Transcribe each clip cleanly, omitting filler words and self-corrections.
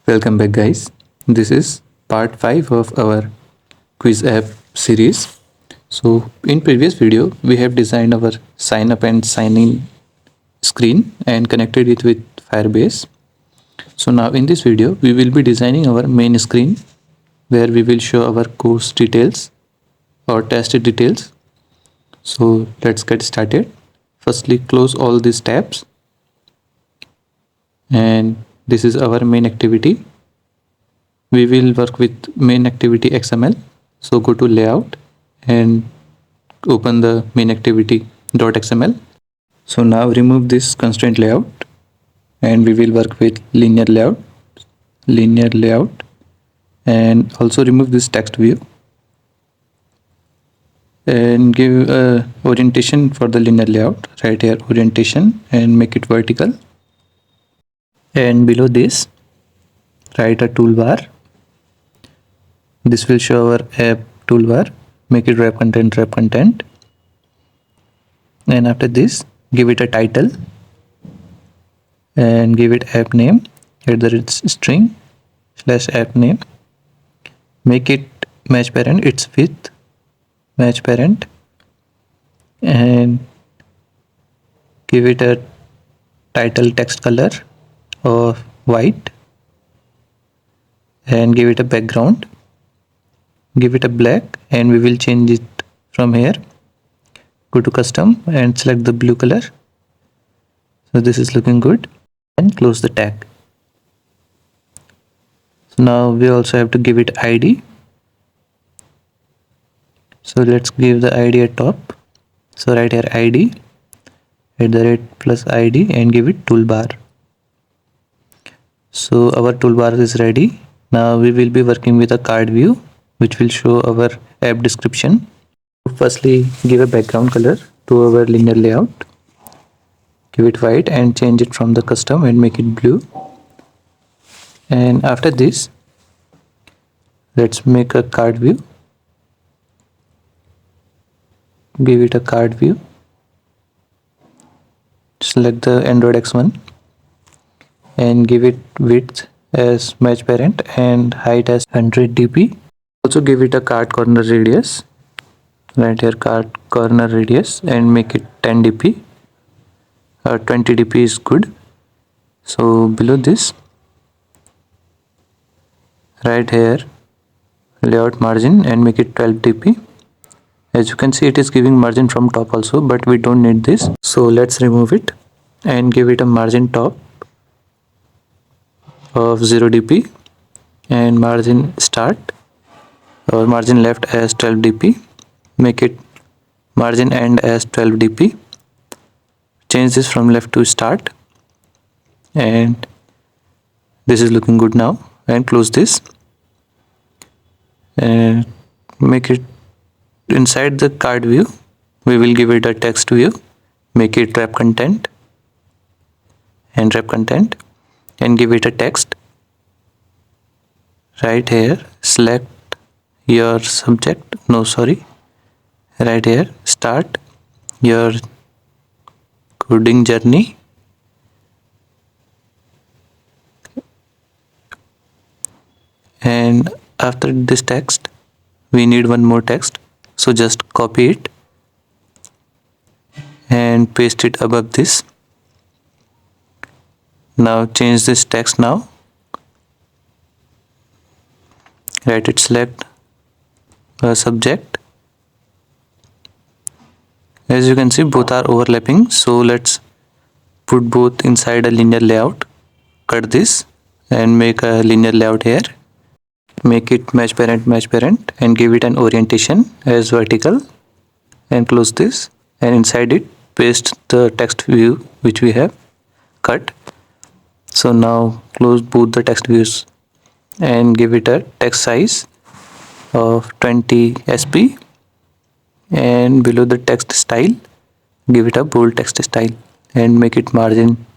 Welcome back, guys. This is part 5 of our quiz app series. So, in previous video, we have designed our sign up and sign in screen and connected it with Firebase. So, now in this video, we will be designing our main screen where we will show our course details or test details. So, let's get started. Firstly, close all these tabs, and this is our main activity. We will work with main activity XML. So go to layout and open the main activity .xml. So now remove this constraint layout and we will work with linear layout, and also remove this text view and give orientation for the linear layout right here, orientation, and make it vertical. And below this, write a toolbar. This will show our app toolbar. Make it wrap content, and after this give it a title and give it app name @string /app name. Make it match parent, its with match parent, and give it a title text color of white and give it a background, give it a black, and we will change it from here. Go to custom and select the blue color. So this is looking good, and close the tag. So now we also have to give it ID. So let's give the ID at top. So right here ID @ +ID and give it toolbar. So our toolbar is ready. Now we will be working with a card view which will show our app description. Firstly, give a background color to our linear layout. Give it white and change it from the custom and make it blue. And after this, let's make a card view. Give it a card view. Select the Android X1 and give it width as match parent and height as 100 dp. Also give it a card corner radius. Right here, card corner radius, and make it 10 dp. 20 dp is good. So below this, right here, layout margin and make it 12 dp. As you can see, it is giving margin from top also, but we don't need this, so let's remove it and give it a margin top of 0 dp and margin start or margin left as 12 dp. Make it margin end as 12 dp. Change this from left to start, and this is looking good now. And close this and make it inside the card view. We will give it a text view. Make it wrap content and give it a text. Right here, select your subject. Right here, start your coding journey. And after this text, we need one more text. So just copy it and paste it above this. Now change this text now. Right, it select a subject. As you can see, both are overlapping. So let's put both inside a linear layout. Cut this and make a linear layout here. Make it match parent and give it an orientation as vertical, and close this, and inside it paste the text view which we have cut. So now close both the text views and give it a text size of 20 sp, and below the text style give it a bold text style and make it margin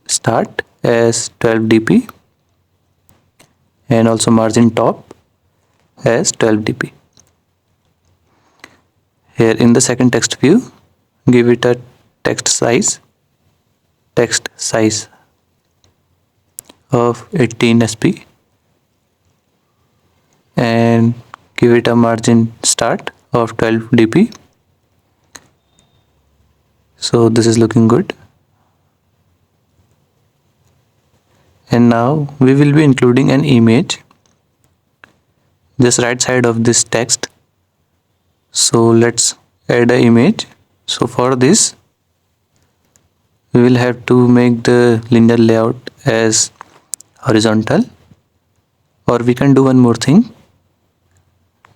start as 12 dp and also margin top as 12 dp. Here in the second text view, give it a text size of 18 sp and give it a margin start of 12 dp. So this is looking good. And now we will be including an image just right side of this text. So let's add an image. So for this we will have to make the linear layout as horizontal, or we can do one more thing.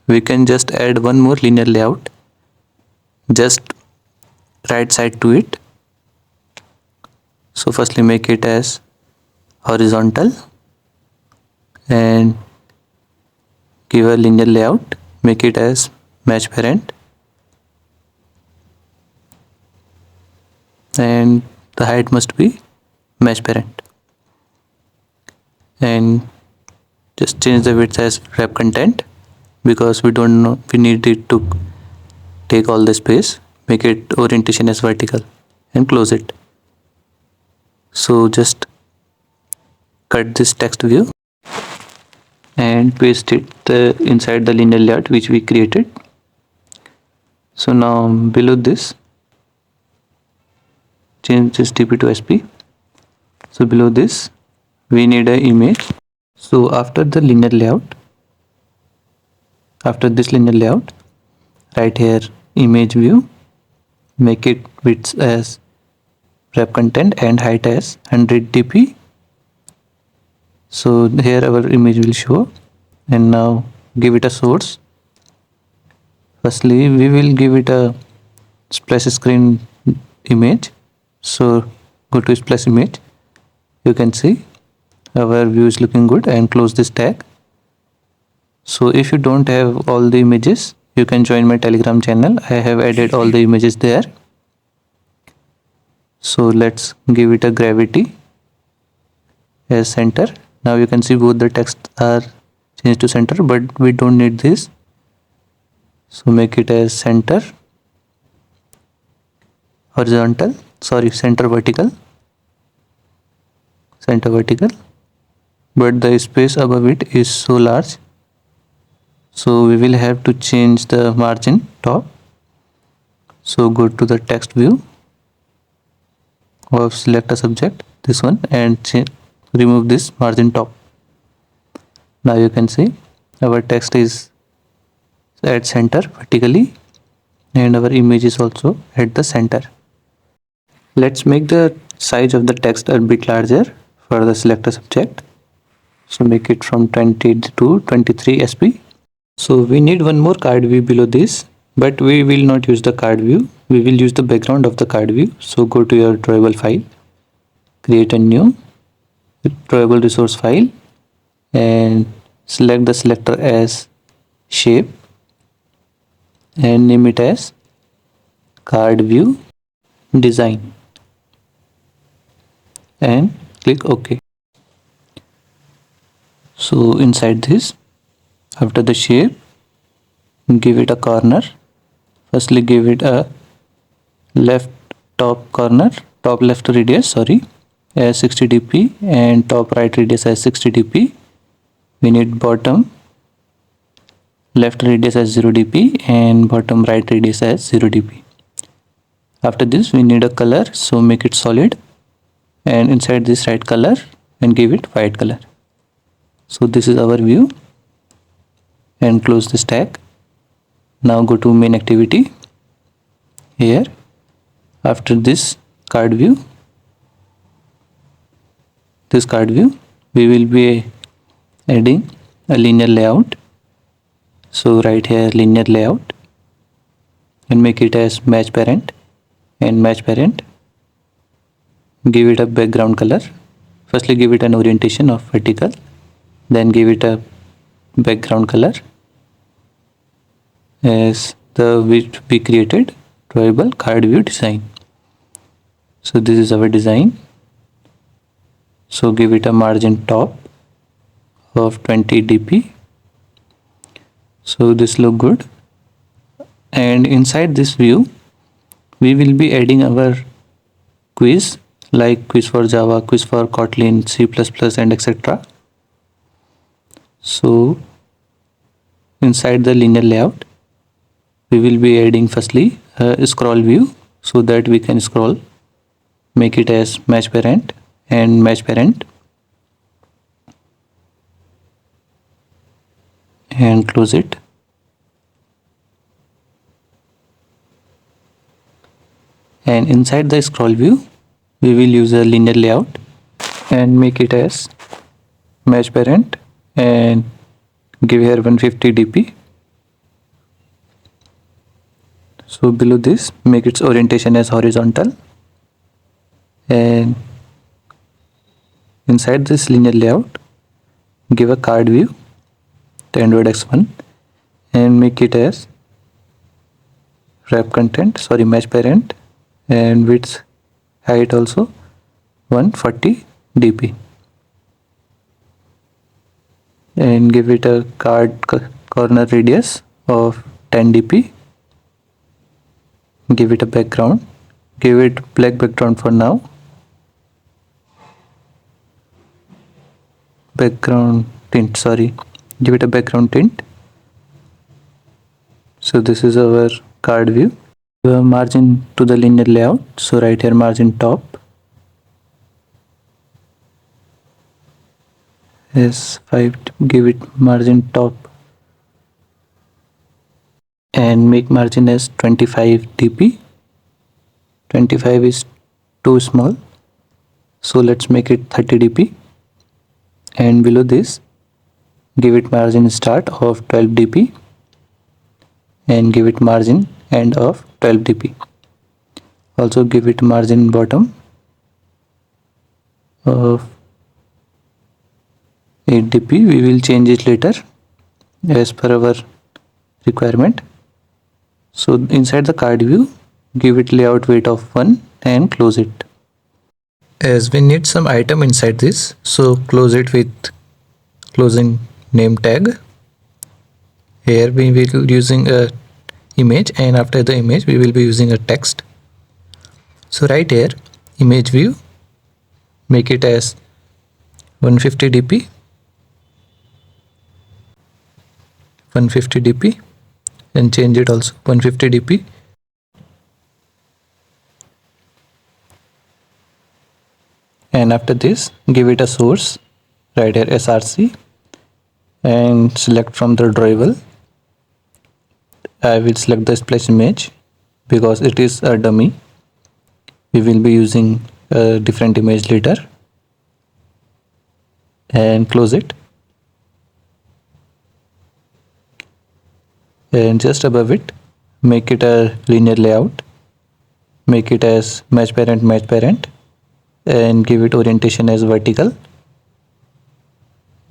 We can just add one more linear layout just right side to it. So firstly make it as horizontal and give a linear layout, make it as match parent, and the height must be match parent, and just change the width as wrap content because we don't know, we need it to take all the space. Make it orientation as vertical and close it. So just cut this text view and paste it inside the linear layout which we created. So now below this change this dp to sp. So below this we need an image. So after the linear layout, after this linear layout, right here image view, make it width as wrap content and height as 100 dp. So here our image will show, and now give it a source. Firstly we will give it a splash screen image. So go to splash image, you can see our view is looking good, and close this tag. So if you don't have all the images, you can join my Telegram channel. I have added all the images there. So let's give it a gravity as center. Now you can see both the text are changed to center, but we don't need this. So make it as center horizontal, sorry, center vertical, but the space above it is so large, so we will have to change the margin top. So go to the text view of select a subject, this one, and remove this margin top. Now you can see our text is at center vertically and our image is also at the center. Let's make the size of the text a bit larger for the selector subject. So make it from 20 to 23 sp. So we need one more card view below this, but we will not use the card view. We will use the background of the card view. So go to your drawable file, create a new drawable resource file, and select the selector as shape and name it as card view design and click OK. So inside this, after the shape, give it a corner. Firstly give it a left top corner, top left radius, sorry, as 60 dp and top right radius as 60 dp. We need bottom left radius as 0 dp and bottom right radius as 0 dp. After this we need a color, so make it solid, and inside this write color and give it white color. So this is our view, and close this tag. Now go to main activity here. After this card view, we will be adding a linear layout. So right here linear layout and make it as match parent, and match parent, give it a background color. Firstly give it an orientation of vertical, then give it a background color as the which we created drawable card view design. So this is our design. So give it a margin top of 20 dp. So this look good, and inside this view we will be adding our quiz like quiz for Java, quiz for Kotlin, C++, and etc. So inside the linear layout, we will be adding firstly a scroll view so that we can scroll, make it as match parent and match parent, and close it. And inside the scroll view, we will use a linear layout and make it as match parent and give here 150 dp. So below this, make its orientation as horizontal, and inside this linear layout, give a card view to Android X1 and make it as wrap content, match parent, and width height also 140 dp, and give it a card corner radius of 10 dp. Give it a background, give it black background for now, background tint, give it a background tint. So this is our card view. Margin to the linear layout, so right here margin top is 5, give it margin top and make margin as 25 dp. 25 is too small, so let's make it 30 dp, and below this give it margin start of 12 dp and give it margin end of 12 dp. Also give it margin bottom of 8 dp. We will change it later as per our requirement. So inside the card view, give it layout weight of 1 and close it. As we need some item inside this, so close it with closing name tag. Here we will be using a image, and after the image we will be using a text. So right here image view, make it as 150 dp, 150 dp, and change it also 150 dp. And after this give it a source, right here src, and select from the drawable. I will select the splash image because it is a dummy. We will be using a different image later, and close it. And just above it, make it a linear layout, make it as match parent, and give it orientation as vertical,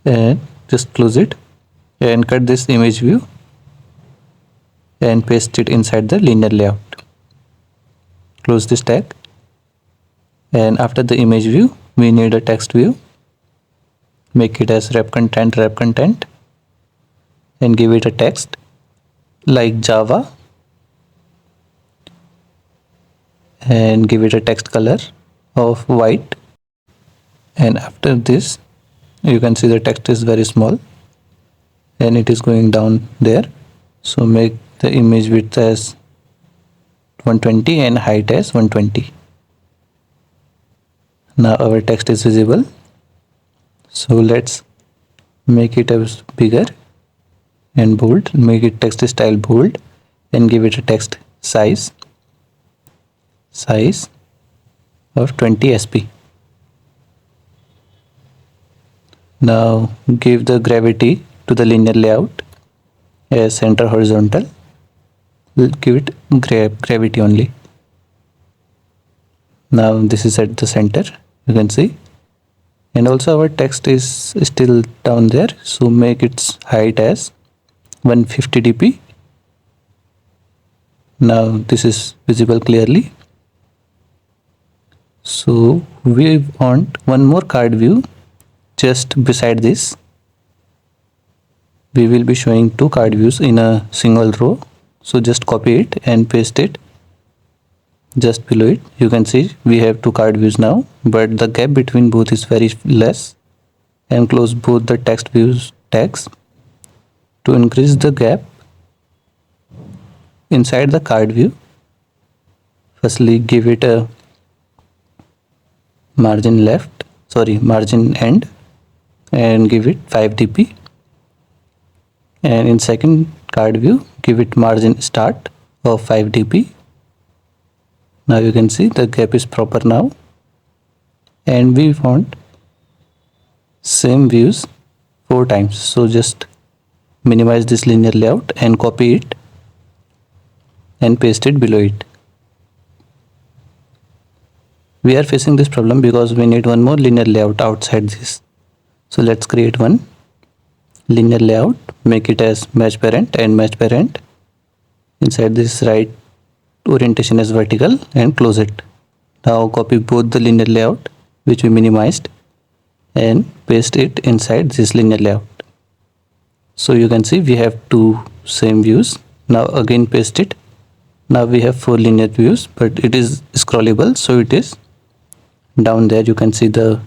and just close it and cut this image view and paste it inside the linear layout. Close this tag, and after the image view we need a text view. Make it as wrap content, and give it a text like Java, and give it a text color of white. And after this you can see the text is very small and it is going down there, so make the image width as 120 and height as 120. Now our text is visible, so let's make it as bigger and bold. Make it text style bold and give it a text size of 20 sp. Now give the gravity to the linear layout as center horizontal. We'll give it gravity only. Now this is at the center, you can see, and also our text is still down there, so make its height as 150 dp. Now this is visible clearly. So we want one more card view just beside this. We will be showing two card views in a single row, so just copy it and paste it just below it you can see we have two card views now, but the gap between both is very less. And close both the text views tags. To increase the gap inside the card view, firstly give it a margin end and give it 5 dp, and in second card view give it margin start of 5 dp. Now you can see the gap is proper now, and we want same views 4 times, so just minimize this linear layout and copy it and paste it below it. We are facing this problem because we need one more linear layout outside this. So let's create one linear layout, make it as match parent and match parent. Inside this right orientation as vertical and close it. Now copy both the linear layout which we minimized and paste it inside this linear layout. So you can see we have two same views. Now again paste it. Now we have 4 linear views, but it is scrollable, so it is down there you can see the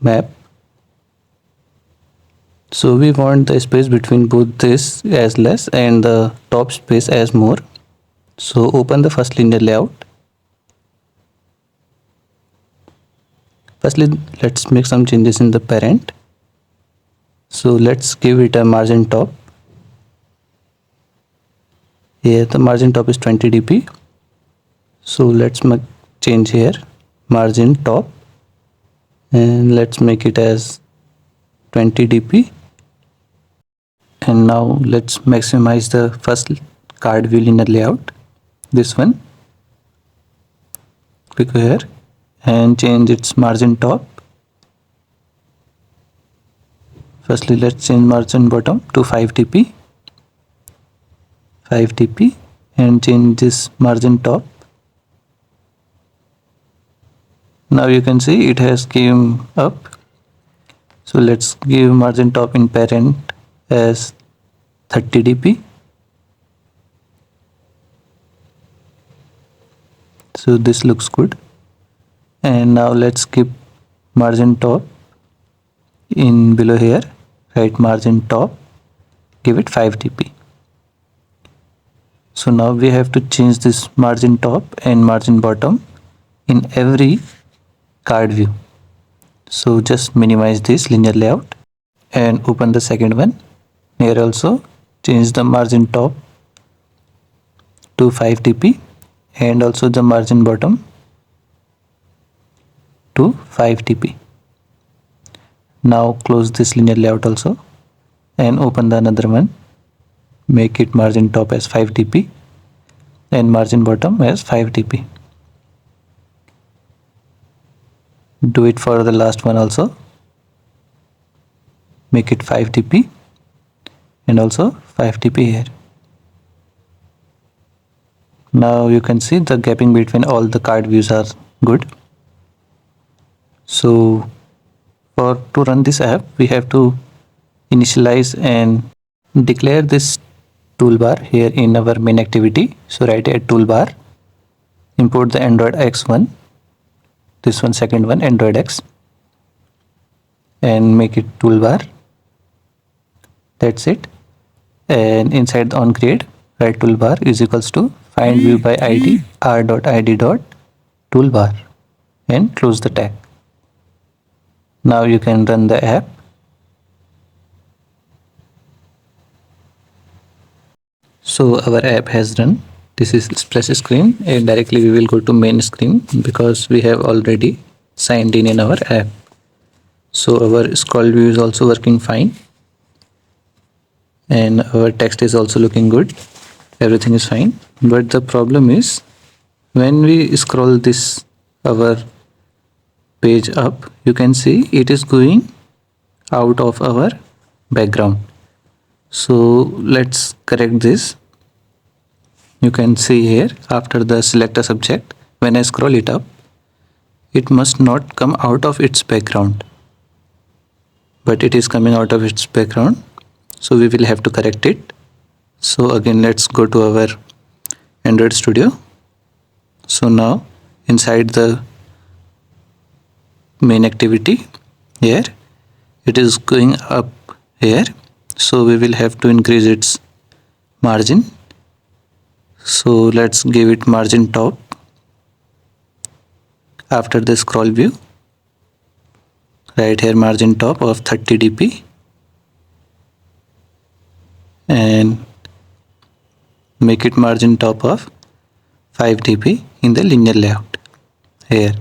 map. So we want the space between both this as less and the top space as more. So open the first linear layout. Firstly let's make some changes in the parent. So let's give it a margin top. Here the margin top is 20 dp. So let's make change here margin top and let's make it as 20 dp. And now let's maximize the first card view linear layout, this one. Click here and change its margin top. Firstly let's change margin bottom to 5 dp and change this margin top. Now you can see it has came up. So let's give margin top in parent as 30 dp. So this looks good. And now let's keep margin top in below here, right margin top, give it 5 dp. So now we have to change this margin top and margin bottom in every card view. So just minimize this linear layout and open the second one. Here also change the margin top to 5 dp and also the margin bottom to 5 dp. Now close this linear layout also and open the another one. Make it margin top as 5 dp and margin bottom as 5 dp. Do it for the last one also. Make it 5 dp and also 5 dp here. Now you can see the gapping between all the card views are good. So to run this app we have to initialize and declare this toolbar here in our main activity. So write a toolbar, import the Android X1, this one second one Android X, and make it toolbar. That's it. And inside the onCreate write toolbar is equals to find view by id r.id.toolbar and close the tag. Now you can run the app. So our app has run. This is splash screen and directly we will go to main screen because we have already signed in our app. So our scroll view is also working fine and our text is also looking good. Everything is fine, but the problem is when we scroll this our page up, you can see it is going out of our background. So let's correct this. You can see here after the select a subject, when I scroll it up, it must not come out of its background, but it is coming out of its background. So we will have to correct it. So again let's go to our Android Studio. So now inside the main activity here, it is going up here, so we will have to increase its margin. So let's give it margin top. After the scroll view, right here margin top of 30 dp and make it margin top of 5 dp in the linear layout here.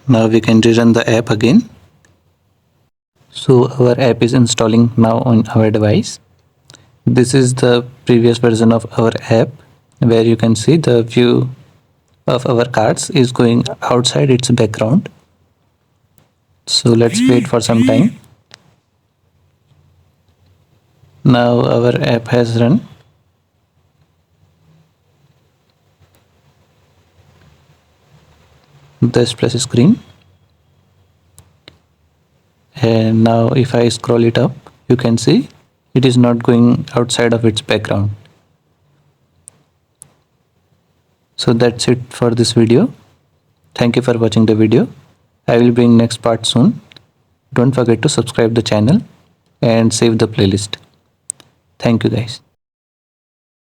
Now we can rerun the app again. So our app is installing now on our device. This is the previous version of our app where you can see the view of our cards is going outside its background. So let's wait for some time. Now our app has run. The splash screen, and now if I scroll it up, you can see it is not going outside of its background. So that's it for this video. Thank you for watching the video. I will bring next part soon. Don't forget to subscribe the channel and save the playlist. Thank you guys.